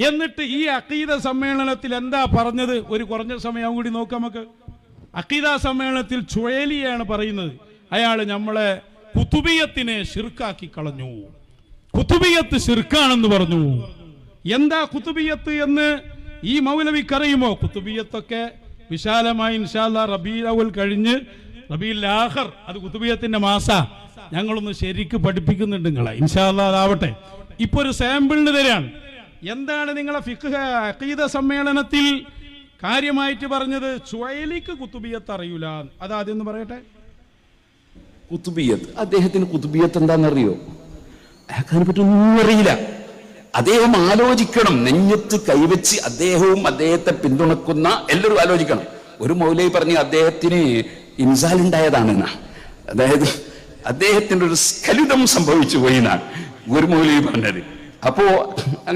എന്നിട്ട് ഈ അഖീദ സമ്മേളനത്തിൽ എന്താ പറഞ്ഞത്? ഒരു കുറഞ്ഞ സമയം കൂടി നോക്കാം നമുക്ക്. അഖീദ സമ്മേളനത്തിൽ ചുഴലിയാണ് പറയുന്നത്, അയാൾ നമ്മളെ കുതുബിയത്തിനെ ശിർക്കാക്കി കളഞ്ഞു, കുതുബിയത്ത് ശിർക്കാണെന്ന് പറഞ്ഞു. എന്താ കുതുബിയത്ത് എന്ന് ഈ മൗലവിക്കറിയുമോ? കുതുബിയത്തൊക്കെ വിശാലമായി ഇൻഷാ അല്ലാഹ് റബീഉൽ അവ്വൽ കഴിഞ്ഞ് റബീഉൽ ആഖിർ, അത് കുതുബിയത്തിന്റെ മാസ, ഞങ്ങളൊന്ന് ശരിക്ക് പഠിപ്പിക്കുന്നുണ്ട് നിങ്ങളെ, ഇൻഷാ അല്ലാഹ് അതാവട്ടെ. ഇപ്പൊ ഒരു സാമ്പിളിന് തരാണ്. എന്താണ് നിങ്ങളെ ഫിഖ് അഖീദ സമ്മേളനത്തിൽ കാര്യമായിട്ട് പറഞ്ഞത്? ചുഴലിക്ക് കുതുബിയത്ത് അറിയൂല. അതാദ്യം ഒന്ന് പറയട്ടെ. കുതുബിയത്ത്, അദ്ദേഹത്തിന് കുതുബിയത്ത് എന്താണെന്നറിയോ? അയാൾക്കതിനെ പറ്റൊന്നും അറിയില്ല. അദ്ദേഹം ആലോചിക്കണം, നെഞ്ഞത്ത് കൈവച്ച് അദ്ദേഹവും അദ്ദേഹത്തെ പിന്തുണക്കുന്ന എല്ലാവരും ആലോചിക്കണം. ഒരു മൗലവി പറഞ്ഞ് അദ്ദേഹത്തിന് ഇൻസാൽ ഉണ്ടായതാണെന്നാ, അതായത് അദ്ദേഹത്തിന്റെ ഒരു സ്ഖലിതം സംഭവിച്ചു പോയി എന്നാണ് ഒരു മൗലവി പറഞ്ഞത്. അപ്പോ